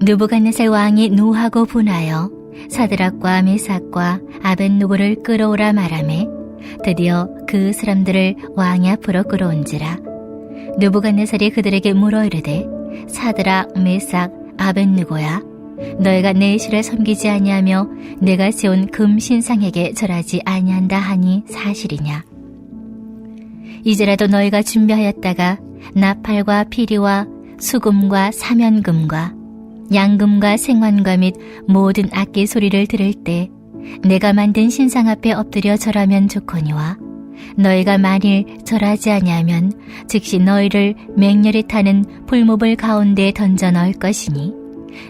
느부갓네살 왕이 노하고 분하여 사드락과 메삭과 아벳느고를 끌어오라 말하매 드디어 그 사람들을 왕의 앞으로 끌어온지라. 느부갓네살이 그들에게 물어 이르되 사드락 메삭 아벳느고야, 너희가 내 신을 섬기지 아니하며 내가 세운 금 신상에게 절하지 아니한다 하니 사실이냐? 이제라도 너희가 준비하였다가 나팔과 피리와 수금과 사면금과 양금과 생환과 및 모든 악기 소리를 들을 때 내가 만든 신상 앞에 엎드려 절하면 좋거니와, 너희가 만일 절하지 아니하면 즉시 너희를 맹렬히 타는 풀무불 가운데 던져 넣을 것이니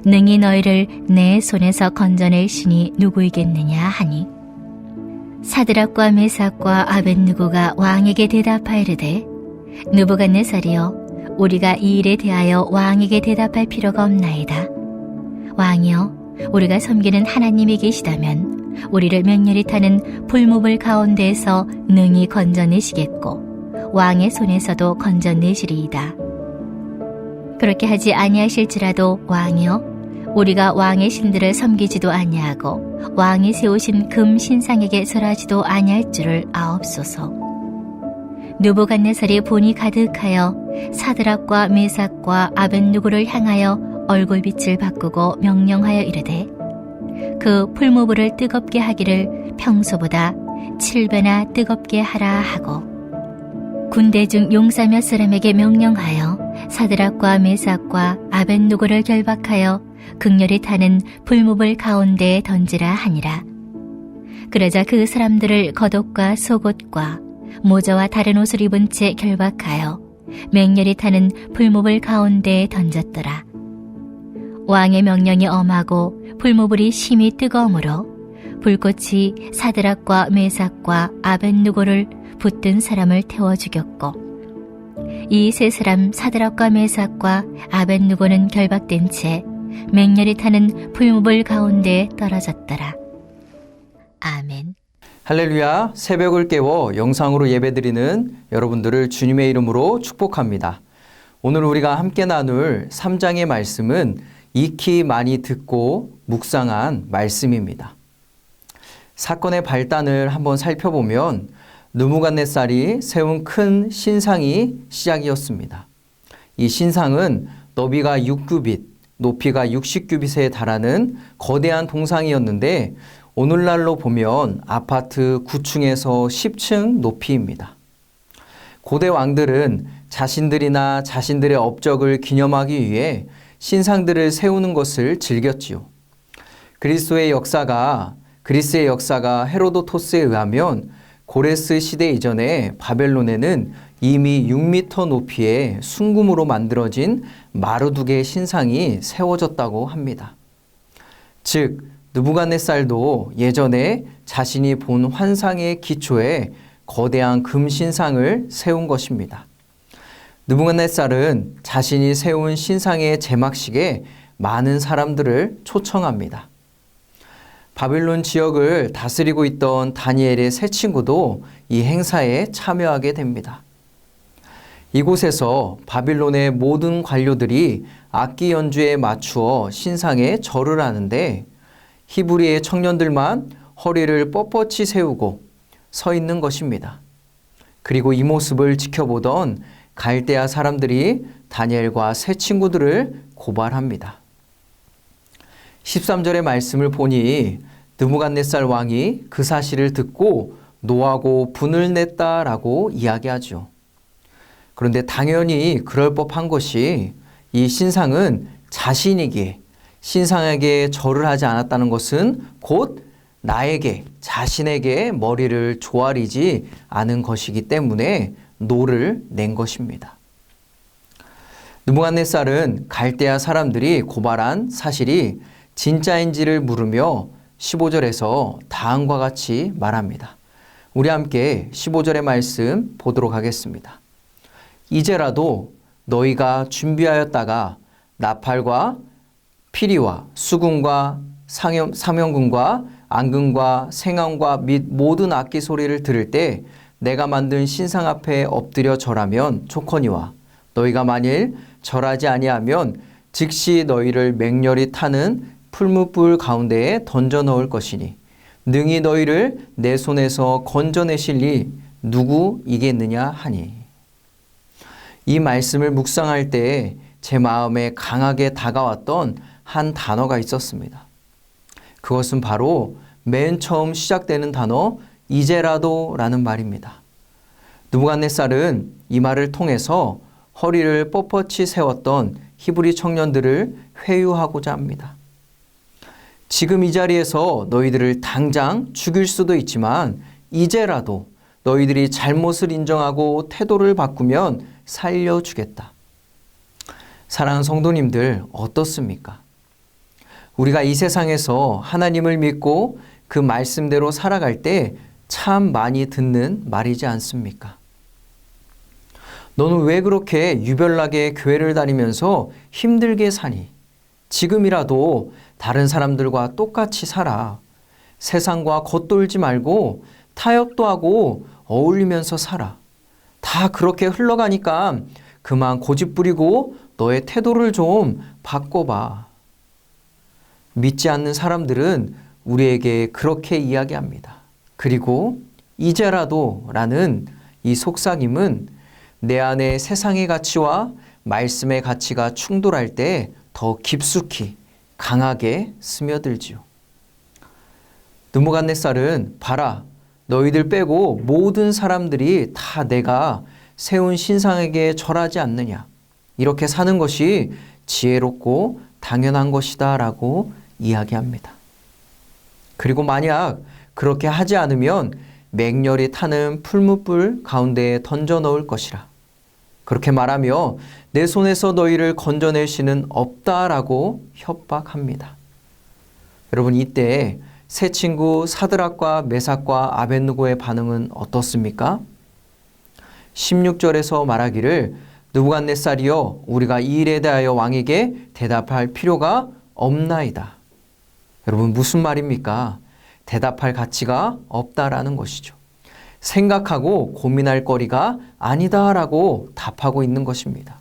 능히 너희를 내 손에서 건져낼 신이 누구이겠느냐 하니, 사드락과 메삭과 아벳느고가 왕에게 대답하이르되 느부갓네살이여, 우리가 이 일에 대하여 왕에게 대답할 필요가 없나이다. 왕이여, 우리가 섬기는 하나님이 계시다면 우리를 맹렬히 타는 풀무불 가운데에서 능히 건져내시겠고 왕의 손에서도 건져내시리이다. 그렇게 하지 아니하실지라도 왕이여, 우리가 왕의 신들을 섬기지도 아니하고 왕이 세우신 금 신상에게 절하지도 아니할 줄을 아옵소서. 느부갓네살이 본이 가득하여 사드락과 메삭과 아벳느고를 향하여 얼굴빛을 바꾸고 명령하여 이르되 그 풀무불을 뜨겁게 하기를 평소보다 7배나 뜨겁게 하라 하고, 군대 중 용사 몇 사람에게 명령하여 사드락과 메삭과 아벳느고를 결박하여 극렬히 타는 풀무불 가운데에 던지라 하니라. 그러자 그 사람들을 겉옷과 속옷과 모자와 다른 옷을 입은 채 결박하여 맹렬히 타는 풀무불 가운데에 던졌더라. 왕의 명령이 엄하고 풀무불이 심히 뜨거우므로 불꽃이 사드락과 메삭과 아벳느고를 붙든 사람을 태워 죽였고, 이 세 사람 사드락과 메삭과 아벳느고는 결박된 채 맹렬히 타는 풀무불 가운데에 떨어졌더라. 아멘. 할렐루야. 새벽을 깨워 영상으로 예배드리는 여러분들을 주님의 이름으로 축복합니다. 오늘 우리가 함께 나눌 3장의 말씀은 익히 많이 듣고 묵상한 말씀입니다. 사건의 발단을 한번 살펴보면 느부갓네살이 세운 큰 신상이 시작이었습니다. 이 신상은 너비가 6규빗, 높이가 60규빗에 달하는 거대한 동상이었는데 오늘날로 보면 아파트 9층에서 10층 높이입니다. 고대 왕들은 자신들이나 자신들의 업적을 기념하기 위해 신상들을 세우는 것을 즐겼지요. 그리스의 역사가 헤로도토스에 의하면 고레스 시대 이전에 바벨론에는 이미 6m 높이의 순금으로 만들어진 마르둑의 신상이 세워졌다고 합니다. 즉 느부갓네살도 예전에 자신이 본 환상의 기초에 거대한 금신상을 세운 것입니다. 느부갓네살은 자신이 세운 신상의 제막식에 많은 사람들을 초청합니다. 바빌론 지역을 다스리고 있던 다니엘의 세 친구도 이 행사에 참여하게 됩니다. 이곳에서 바빌론의 모든 관료들이 악기 연주에 맞추어 신상에 절을 하는데 히브리의 청년들만 허리를 뻣뻣이 세우고 서 있는 것입니다. 그리고 이 모습을 지켜보던 갈대아 사람들이 다니엘과 세 친구들을 고발합니다. 13절의 말씀을 보니 느부갓네살 왕이 그 사실을 듣고 노하고 분을 냈다라고 이야기하죠. 그런데 당연히 그럴 법한 것이 이 신상은 자신이기에 신상에게 절을 하지 않았다는 것은 곧 나에게, 자신에게 머리를 조아리지 않은 것이기 때문에 노를 낸 것입니다. 느부갓네살은 갈대아 사람들이 고발한 사실이 진짜인지를 물으며 15절에서 다음과 같이 말합니다. 우리 함께 15절의 말씀 보도록 하겠습니다. 이제라도 너희가 준비하였다가 나팔과 피리와 수금과 사면금과 앙금과 생황과 및 모든 악기 소리를 들을 때 내가 만든 신상 앞에 엎드려 절하면 좋거니와, 너희가 만일 절하지 아니하면 즉시 너희를 맹렬히 타는 풀무불 가운데에 던져 넣을 것이니 능히 너희를 내 손에서 건져내실 리 누구 이겠느냐 하니. 이 말씀을 묵상할 때 제 마음에 강하게 다가왔던 한 단어가 있었습니다. 그것은 바로 맨 처음 시작되는 단어 이제라도라는 말입니다. 느부갓네살은 이 말을 통해서 허리를 뻣뻣이 세웠던 히브리 청년들을 회유하고자 합니다. 지금 이 자리에서 너희들을 당장 죽일 수도 있지만 이제라도 너희들이 잘못을 인정하고 태도를 바꾸면 살려주겠다. 사랑하는 성도님들, 어떻습니까? 우리가 이 세상에서 하나님을 믿고 그 말씀대로 살아갈 때 참 많이 듣는 말이지 않습니까? 너는 왜 그렇게 유별나게 교회를 다니면서 힘들게 사니? 지금이라도 다른 사람들과 똑같이 살아. 세상과 겉돌지 말고 타협도 하고 어울리면서 살아. 다 그렇게 흘러가니까 그만 고집 부리고 너의 태도를 좀 바꿔봐. 믿지 않는 사람들은 우리에게 그렇게 이야기합니다. 그리고 이제라도 라는 이 속삭임은 내 안에 세상의 가치와 말씀의 가치가 충돌할 때 더 깊숙이 강하게 스며들지요. 느부갓네살은 봐라, 너희들 빼고 모든 사람들이 다 내가 세운 신상에게 절하지 않느냐. 이렇게 사는 것이 지혜롭고 당연한 것이다 라고 이야기합니다. 그리고 만약 그렇게 하지 않으면 맹렬히 타는 풀무불 가운데에 던져 넣을 것이라. 그렇게 말하며 내 손에서 너희를 건져낼 신은 없다라고 협박합니다. 여러분, 이때 세 친구 사드락과 메삭과 아벳느고의 반응은 어떻습니까? 16절에서 말하기를 느부갓네살이여 우리가 이 일에 대하여 왕에게 대답할 필요가 없나이다. 여러분, 무슨 말입니까? 대답할 가치가 없다라는 것이죠. 생각하고 고민할 거리가 아니다라고 답하고 있는 것입니다.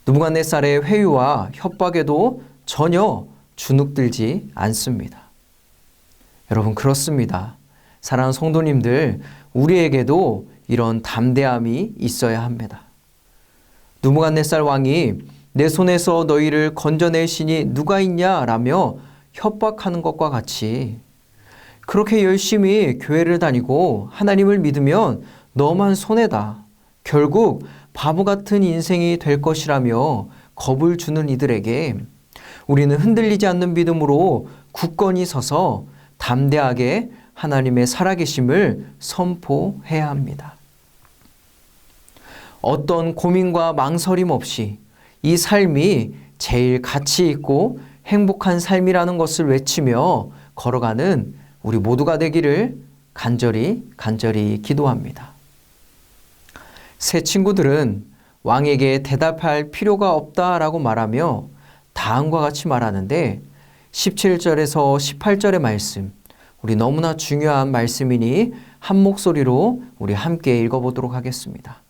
느부갓네살의 회유와 협박에도 전혀 주눅들지 않습니다. 여러분, 그렇습니다. 사랑하는 성도님들, 우리에게도 이런 담대함이 있어야 합니다. 느부갓네살 왕이 내 손에서 너희를 건져낼 신이 누가 있냐라며 협박하는 것과 같이 그렇게 열심히 교회를 다니고 하나님을 믿으면 너만 손해다. 결국 바보 같은 인생이 될 것이라며 겁을 주는 이들에게 우리는 흔들리지 않는 믿음으로 굳건히 서서 담대하게 하나님의 살아계심을 선포해야 합니다. 어떤 고민과 망설임 없이 이 삶이 제일 가치 있고 행복한 삶이라는 것을 외치며 걸어가는 우리 모두가 되기를 간절히 기도합니다. 세 친구들은 왕에게 대답할 필요가 없다라고 말하며 다음과 같이 말하는데 17절에서 18절의 말씀, 우리 너무나 중요한 말씀이니 한 목소리로 우리 함께 읽어보도록 하겠습니다.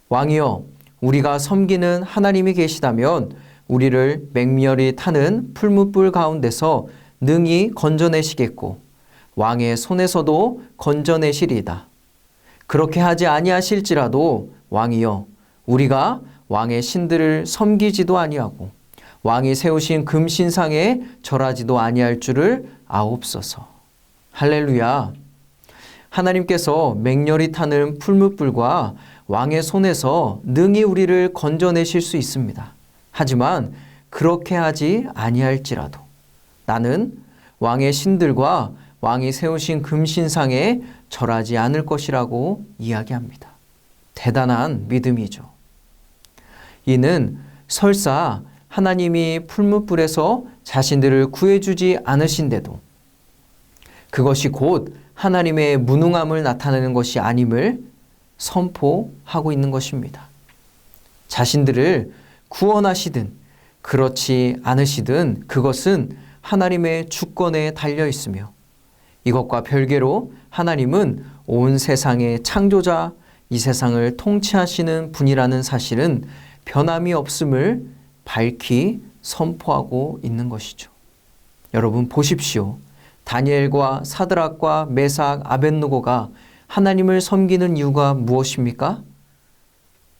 왕이여, 우리가 섬기는 하나님이 계시다면 우리를 맹렬히 타는 풀무불 가운데서 능히 건져내시겠고 왕의 손에서도 건져내시리이다. 그렇게 하지 아니하실지라도 왕이여, 우리가 왕의 신들을 섬기지도 아니하고 왕이 세우신 금신상에 절하지도 아니할 줄을 아옵소서. 할렐루야. 하나님께서 맹렬히 타는 풀무불과 왕의 손에서 능히 우리를 건져내실 수 있습니다. 하지만 그렇게 하지 아니할지라도 나는 왕의 신들과 왕이 세우신 금신상에 절하지 않을 것이라고 이야기합니다. 대단한 믿음이죠. 이는 설사 하나님이 풀무불에서 자신들을 구해주지 않으신데도 그것이 곧 하나님의 무능함을 나타내는 것이 아님을 선포하고 있는 것입니다. 자신들을 구원하시든 그렇지 않으시든 그것은 하나님의 주권에 달려 있으며 이것과 별개로 하나님은 온 세상의 창조자, 이 세상을 통치하시는 분이라는 사실은 변함이 없음을 밝히 선포하고 있는 것이죠. 여러분 보십시오. 다니엘과 사드락과 메삭, 아벳느고가 하나님을 섬기는 이유가 무엇입니까?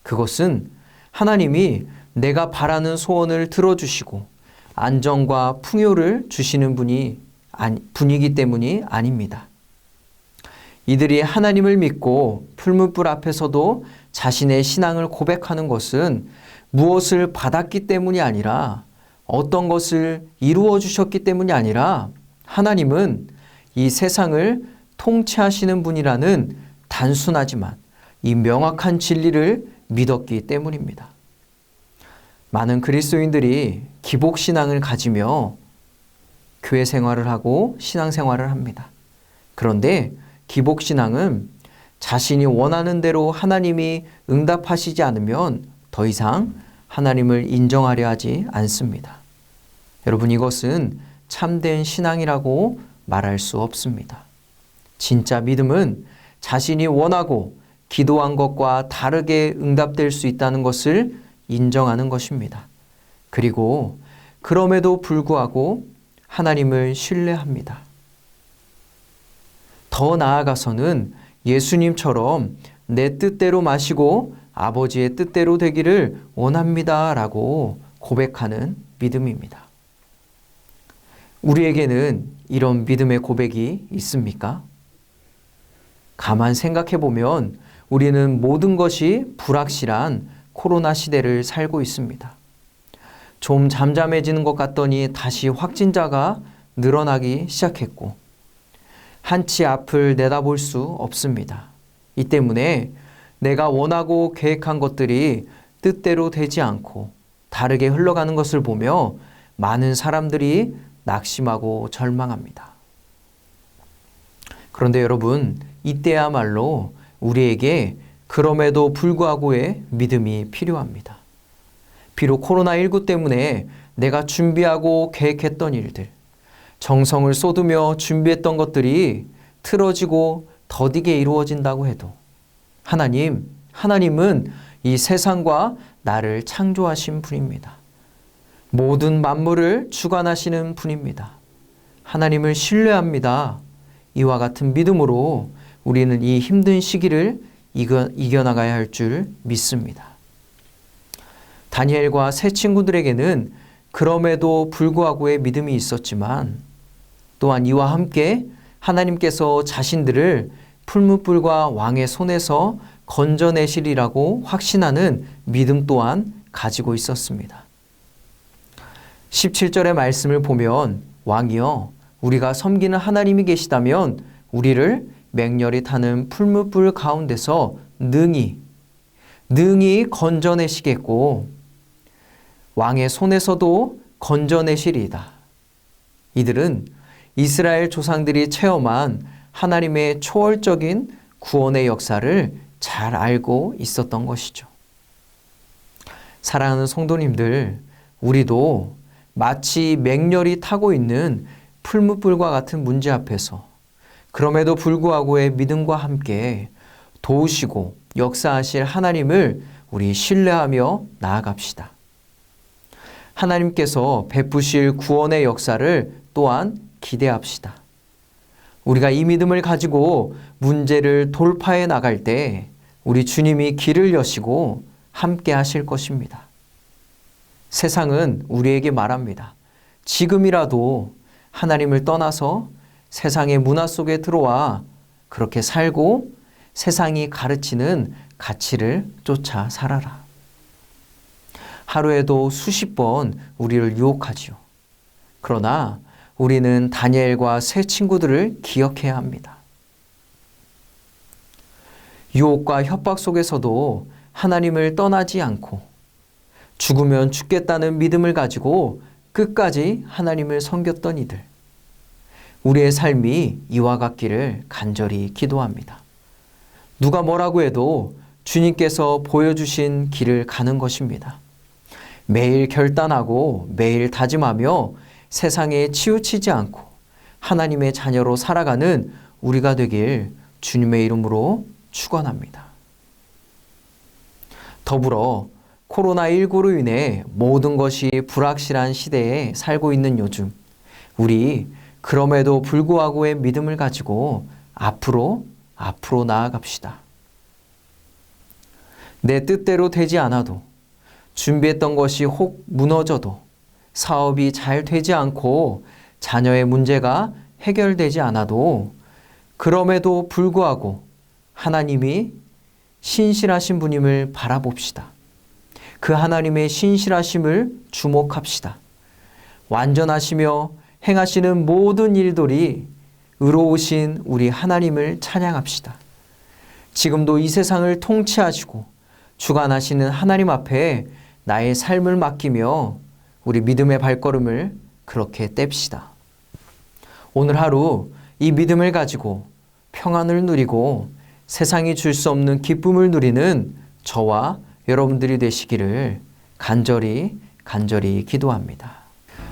그것은 하나님이 내가 바라는 소원을 들어주시고 안정과 풍요를 주시는 분이기 때문이 아닙니다. 이들이 하나님을 믿고 풀무불 앞에서도 자신의 신앙을 고백하는 것은 무엇을 받았기 때문이 아니라 어떤 것을 이루어 주셨기 때문이 아니라 하나님은 이 세상을 통치하시는 분이라는 단순하지만 이 명확한 진리를 믿었기 때문입니다. 많은 그리스도인들이 기복신앙을 가지며 교회 생활을 하고 신앙생활을 합니다. 그런데 기복신앙은 자신이 원하는 대로 하나님이 응답하시지 않으면 더 이상 하나님을 인정하려 하지 않습니다. 여러분 이것은 참된 신앙이라고 말할 수 없습니다. 진짜 믿음은 자신이 원하고 기도한 것과 다르게 응답될 수 있다는 것을 인정하는 것입니다. 그리고 그럼에도 불구하고 하나님을 신뢰합니다. 더 나아가서는 예수님처럼 내 뜻대로 마시고 아버지의 뜻대로 되기를 원합니다 라고 고백하는 믿음입니다. 우리에게는 이런 믿음의 고백이 있습니까? 가만 생각해 보면 우리는 모든 것이 불확실한 코로나 시대를 살고 있습니다. 좀 잠잠해지는 것 같더니 다시 확진자가 늘어나기 시작했고 한치 앞을 내다볼 수 없습니다. 이 때문에 내가 원하고 계획한 것들이 뜻대로 되지 않고 다르게 흘러가는 것을 보며 많은 사람들이 낙심하고 절망합니다. 그런데 여러분, 이때야말로 우리에게 그럼에도 불구하고의 믿음이 필요합니다. 비록 코로나19 때문에 내가 준비하고 계획했던 일들, 정성을 쏟으며 준비했던 것들이 틀어지고 더디게 이루어진다고 해도 하나님은 이 세상과 나를 창조하신 분입니다. 모든 만물을 주관하시는 분입니다. 하나님을 신뢰합니다. 이와 같은 믿음으로 우리는 이 힘든 시기를 이겨나가야 할 줄 믿습니다. 다니엘과 세 친구들에게는 그럼에도 불구하고의 믿음이 있었지만 또한 이와 함께 하나님께서 자신들을 풀무불과 왕의 손에서 건져내시리라고 확신하는 믿음 또한 가지고 있었습니다. 17절의 말씀을 보면 왕이여 우리가 섬기는 하나님이 계시다면 우리를 맹렬히 타는 풀무불 가운데서 능히 건져내시겠고 왕의 손에서도 건져내시리이다. 이들은 이스라엘 조상들이 체험한 하나님의 초월적인 구원의 역사를 잘 알고 있었던 것이죠. 사랑하는 성도님들, 우리도 마치 맹렬히 타고 있는 풀무불과 같은 문제 앞에서 그럼에도 불구하고의 믿음과 함께 도우시고 역사하실 하나님을 우리 신뢰하며 나아갑시다. 하나님께서 베푸실 구원의 역사를 또한 기대합시다. 우리가 이 믿음을 가지고 문제를 돌파해 나갈 때 우리 주님이 길을 여시고 함께 하실 것입니다. 세상은 우리에게 말합니다. 지금이라도 하나님을 떠나서 세상의 문화 속에 들어와 그렇게 살고 세상이 가르치는 가치를 쫓아 살아라. 하루에도 수십 번 우리를 유혹하지요. 그러나 우리는 다니엘과 세 친구들을 기억해야 합니다. 유혹과 협박 속에서도 하나님을 떠나지 않고 죽으면 죽겠다는 믿음을 가지고 끝까지 하나님을 섬겼던 이들. 우리의 삶이 이와 같기를 간절히 기도합니다. 누가 뭐라고 해도 주님께서 보여주신 길을 가는 것입니다. 매일 결단하고 매일 다짐하며 세상에 치우치지 않고 하나님의 자녀로 살아가는 우리가 되길 주님의 이름으로 축원합니다. 더불어 코로나19로 인해 모든 것이 불확실한 시대에 살고 있는 요즘, 우리 그럼에도 불구하고의 믿음을 가지고 앞으로 나아갑시다. 내 뜻대로 되지 않아도, 준비했던 것이 혹 무너져도, 사업이 잘 되지 않고 자녀의 문제가 해결되지 않아도, 그럼에도 불구하고 하나님이 신실하신 분임을 바라봅시다. 그 하나님의 신실하심을 주목합시다. 완전하시며 행하시는 모든 일들이 의로우신 우리 하나님을 찬양합시다. 지금도 이 세상을 통치하시고 주관하시는 하나님 앞에 나의 삶을 맡기며 우리 믿음의 발걸음을 그렇게 뗍시다. 오늘 하루 이 믿음을 가지고 평안을 누리고 세상이 줄 수 없는 기쁨을 누리는 저와 여러분들이 되시기를 간절히 기도합니다.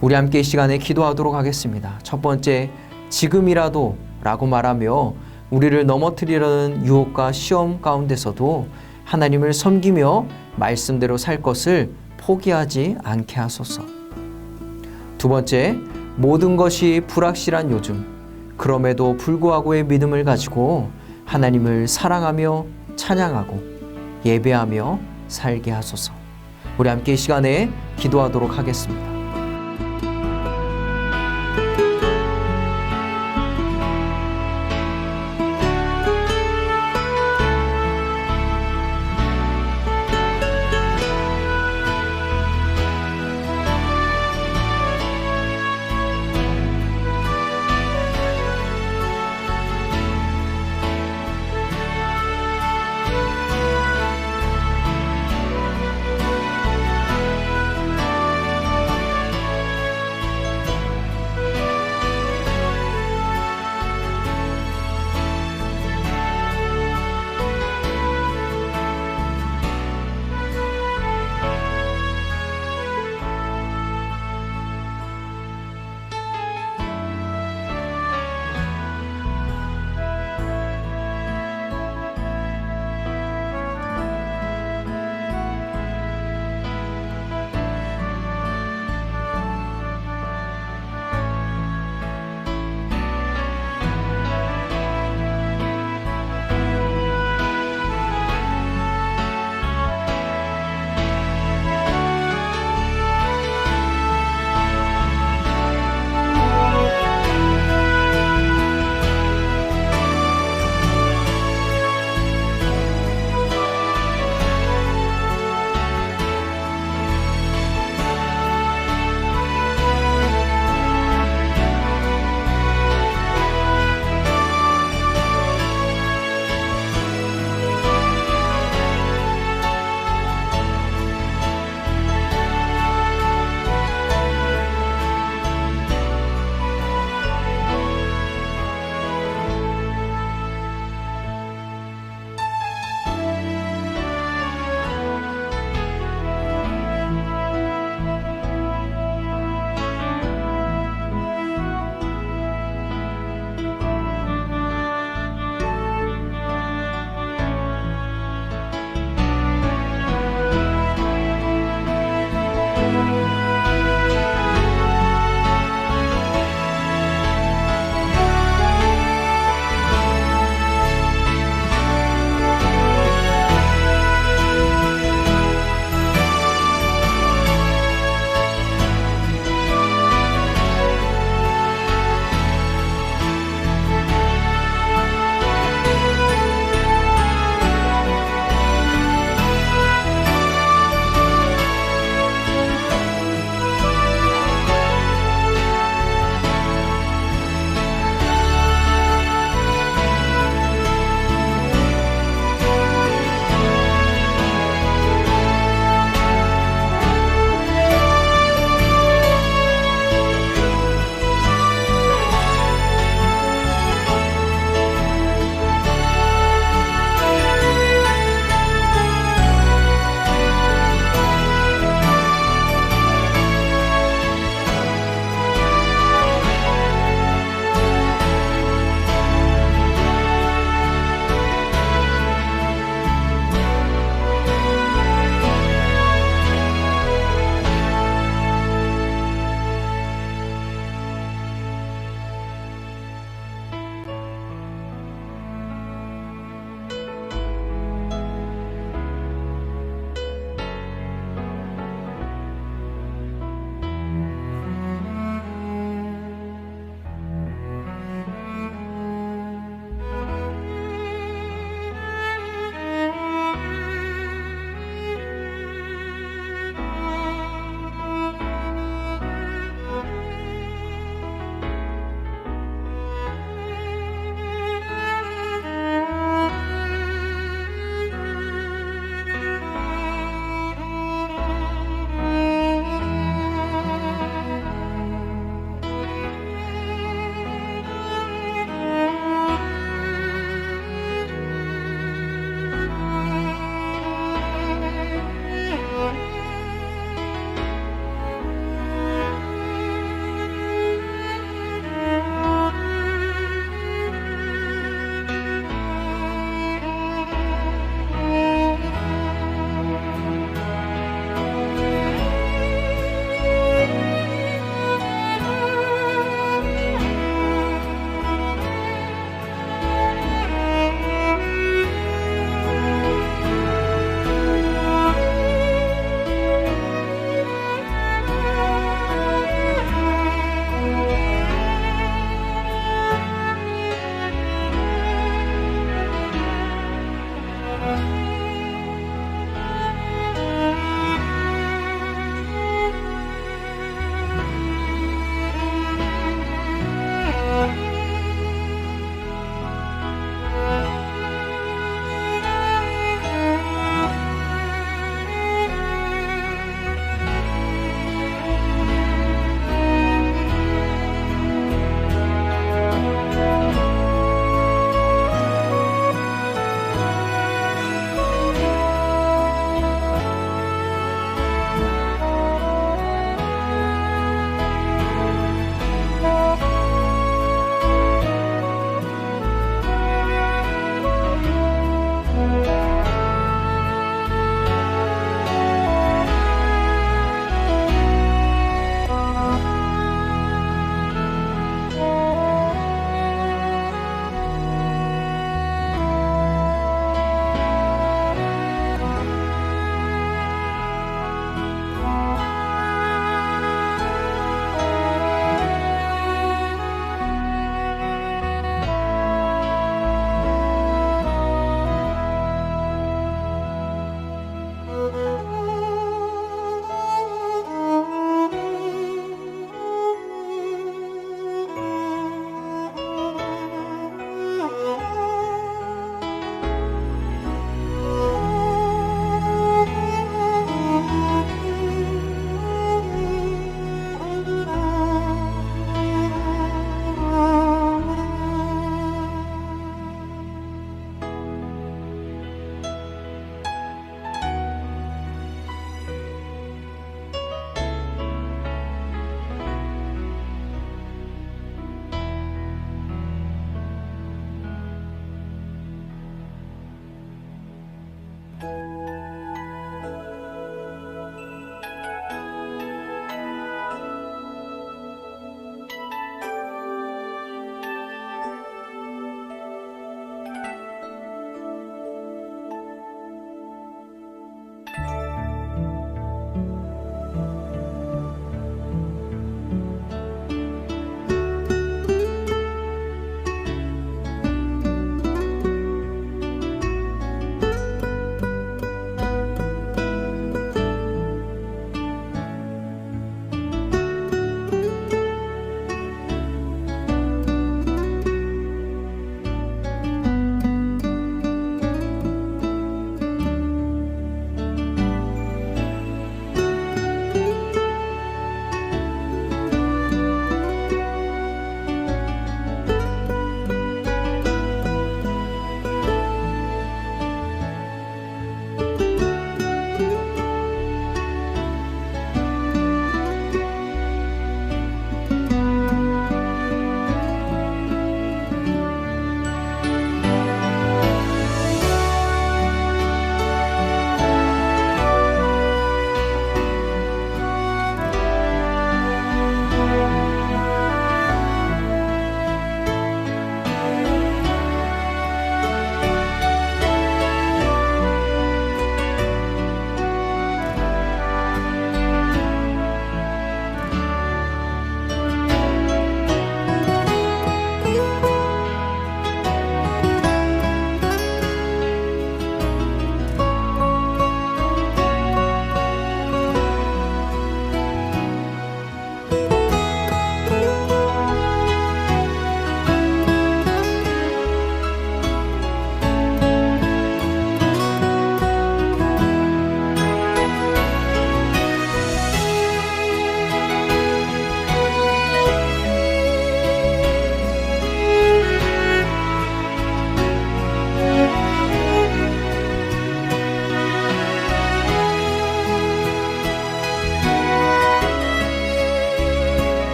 우리 함께 이 시간에 기도하도록 하겠습니다. 첫 번째, 지금이라도 라고 말하며 우리를 넘어뜨리려는 유혹과 시험 가운데서도 하나님을 섬기며 말씀대로 살 것을 포기하지 않게 하소서. 두 번째, 모든 것이 불확실한 요즘, 그럼에도 불구하고의 믿음을 가지고 하나님을 사랑하며 찬양하고 예배하며 살게 하소서. 우리 함께 이 시간에 기도하도록 하겠습니다.